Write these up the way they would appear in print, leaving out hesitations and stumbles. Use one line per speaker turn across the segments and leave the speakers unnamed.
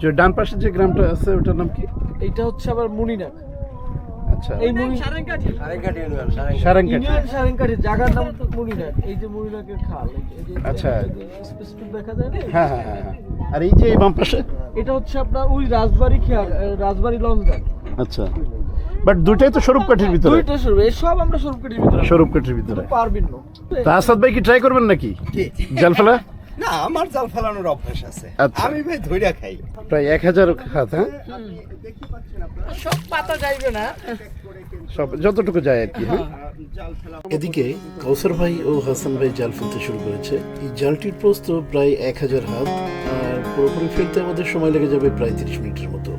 যে ডান পাশে যে গ্রামটা আছে ওটার নাম কি?
এইটা হচ্ছে আবার মুনিনাক।
আচ্ছা,
এই সারেঙ্গাটি জায়গার নাম মুনিনাক। এই যে মুনিনাকের খাল, এই যে
আচ্ছা
স্পেসিফিক দেখা যায় না?
হ্যাঁ হ্যাঁ হ্যাঁ। আর এই যে এই বাম পাশে
এটা হচ্ছে আপনার ওই রাজবাড়ি লঞ্চঘাট।
আচ্ছা, বাট দুইটাই তো স্বরূপকাঠির ভিতরে।
দুইটা স্বরূপ, এই সব আমরা স্বরূপকাঠির ভিতরে।
স্বরূপকাঠির ভিতরে
পারবেন না।
তা আসাদ ভাই কি ট্রাই করবেন নাকি জাল ফেলা?
না, আমার জাল ফেলানোর অভ্যাস আছে।
আচ্ছা।
আমি ভাই ধইরা খাই।
প্রায় 1000 হাত। হ্যাঁ,
সব পাতা যাইবে না,
সব যতটুকু যায় আর কি। হ্যাঁ, এদিকে কৌসর ভাই ও হাসান ভাই জাল ফেলতে শুরু করেছে। এই জালটির প্রস্থ প্রায় 1000 হাত, আর পুরোপুরি ফেলতে আমাদের সময় লেগে যাবে প্রায় 30 মিনিটের মতো।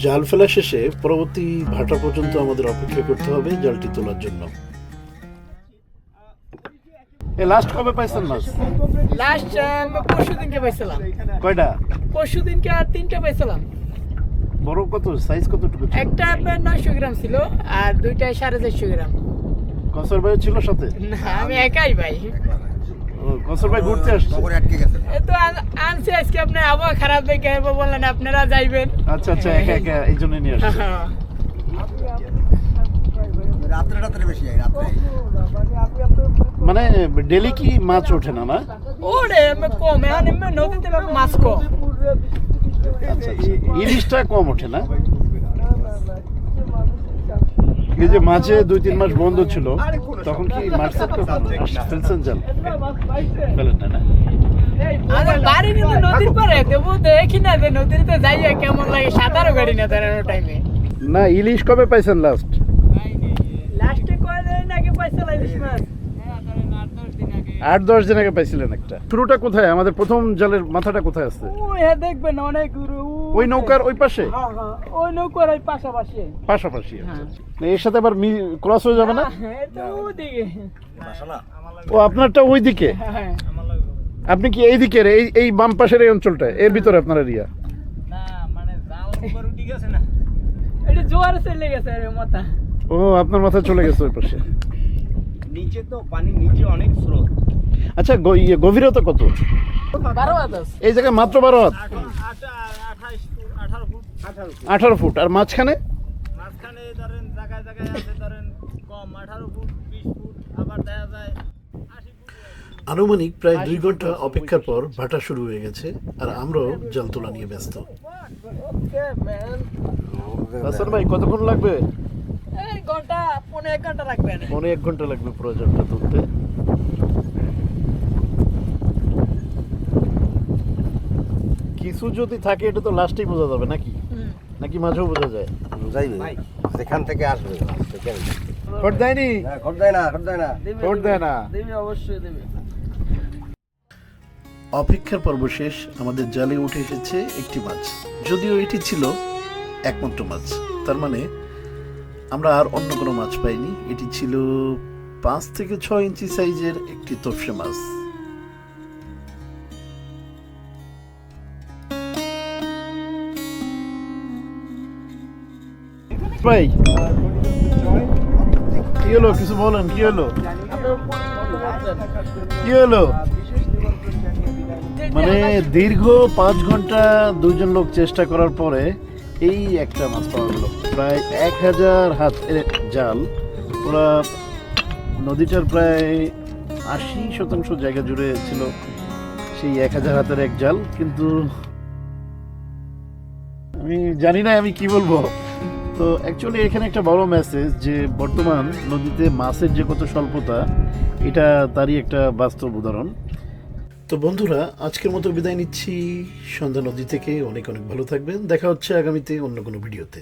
জাল ফেলা শেষে পরবর্তী ভাটা পর্যন্ত আমাদের অপেক্ষা করতে হবে জালটি তোলার জন্য। লাস্ট কবে পাইছেন মাছ?
লাস্ট পরশুদিনকে পাইছিলাম।
কয়টা?
পরশুদিনকে আর 3টা পাইছিলাম।
বড় কত সাইজ কতটুকু ছিল?
একটা আপনার 900 গ্রাম ছিল, আর দুইটা 450 গ্রাম।
কৌসর ভাই ছিল সাথে?
না, আমি একাই ভাই।
কৌসর ভাই ঘুরতে আসছে।
এই তো আনছি আজকে, আপনার আবহাওয়া খারাপ দেখে বললেন আপনারা যাইবেন।
আচ্ছা আচ্ছা, একা একা এই জন্য নিয়ে আসছে।
রাত্রে বেশি হয়, রাত্রে।
মানে ডেলি কি মাছ ওঠে না? না,
ওরে কম, এখন নদীতে মাছ কম।
আচ্ছা আচ্ছা, ইলিশটা কম ওঠে না? এই যে মাঝে 2-3 মাস বন্ধ ছিল, তখন কি মাছ ফেলছেন জাল? ফেলেন না?
আরে বাড়ি কিন্তু নদীর পারে, দেবো দেখি না যে নদীতে যাইয়া কেমন লাগে, সাঁতারও গাড়ি না দাঁড়ানোর টাইমে।
না, ইলিশ কবে পাইছেন লাস্ট?
লাস্টে কয়দিন আগে পাইছিলাম ইলিশ মাছ।
8-10 দিন আগে পাইছিলেন একটা। শুরুটা কোথায়? আমাদের প্রথম জালের মাথাটা কোথায় আছে?
ওই দেখবেন অনেক দূরে,
ওই নৌকার ওই পাশে?
হ্যাঁ হ্যাঁ, ওই নৌকার ওই পাশাপাশি।
পাশাপাশি। আচ্ছা আচ্ছা। এর সাথে আবার ক্রস হয়ে যাবে না?
হ্যাঁ, এটা ওদিকে।
ও, আপনারটা ওই দিকে?
হ্যাঁ,
আপনি কি এই দিকের এই বাম পাশের এই অঞ্চলটা, এর ভিতরে আপনার এরিয়া?
না মানে জাল উপর উঠে গেছে না, এটা জোয়ারে চলে গেছে রে মাথা।
ও, আপনার মাথা চলে গেছে ওই পাশে।
নিচে তো পানি, নিচে অনেক স্রোত।
আচ্ছা, গভীরতা কত?
12 হাত আছে।
এই জায়গায় মাত্র 12 হাত? 18 ফুট। আর মাঝখানে?
মাঝখানে ধরেন জায়গায় জায়গায় আছে, ধরেন কম 18 ফুট, 20 ফুট, আবার দেখা যায় 80 ফুট।
আনুমানিক প্রায় 2 ঘন্টা অপেক্ষার পর ভাটা শুরু হয়ে গেছে, আর আমরাও জাল তোলা নিয়ে ব্যস্ত।
ওকে ম্যান।
হাসান ভাই, কতক্ষণ লাগবে?
এই ঘন্টা, 1.5 ঘন্টা লাগবে না।
1 ঘন্টা লাগবে পুরো জালটা তুলতে। কিছু যদি থাকে এটা তো লাস্টেই বোঝা যাবে নাকি? নাকি মাঝেও বোঝা যায়?
যাইবে যেখান থেকে আসবে সেখানে।
খট দেয়নি?
খট দেয় না, খট দেয় না।
খট দেয় না?
দেবে, অবশ্যই দেবে।
অপেক্ষার পর্ব শেষ। আমাদের জালে উঠে এসেছে একটি মাছ, যদিও এটি ছিল একমাত্র মাছ। তার মানে আমরা আর অন্য কোনো মাছ পাইনি। এটি ছিল 5 থেকে 6 ইঞ্চি সাইজের একটি তোপসে মাছ। ভাই, কি হলো? কিছু বলেন, কি হলো? কি হলো? মানে দীর্ঘ 5 ঘন্টা 2জন লোক চেষ্টা করার পরে এই একটা মাছ পাওয়া গেল। প্রায় 1000 হাত জাল, পুরা নদীটার প্রায় 80% জায়গা জুড়ে ছিল সেই 1000 হাতের এক জাল। কিন্তু আমি জানি না আমি কি বলবো। তো অ্যাকচুয়ালি এখানে একটা বড় মেসেজ, যে বর্তমান নদীতে মাছের যে কত স্বল্পতা, এটা তারই একটা বাস্তব উদাহরণ। তো বন্ধুরা, আজকের মতো বিদায় নিচ্ছি সন্ধ্যা নদী থেকে। অনেক অনেক ভালো থাকবেন। দেখা হচ্ছে আগামীতে অন্য কোনো ভিডিওতে।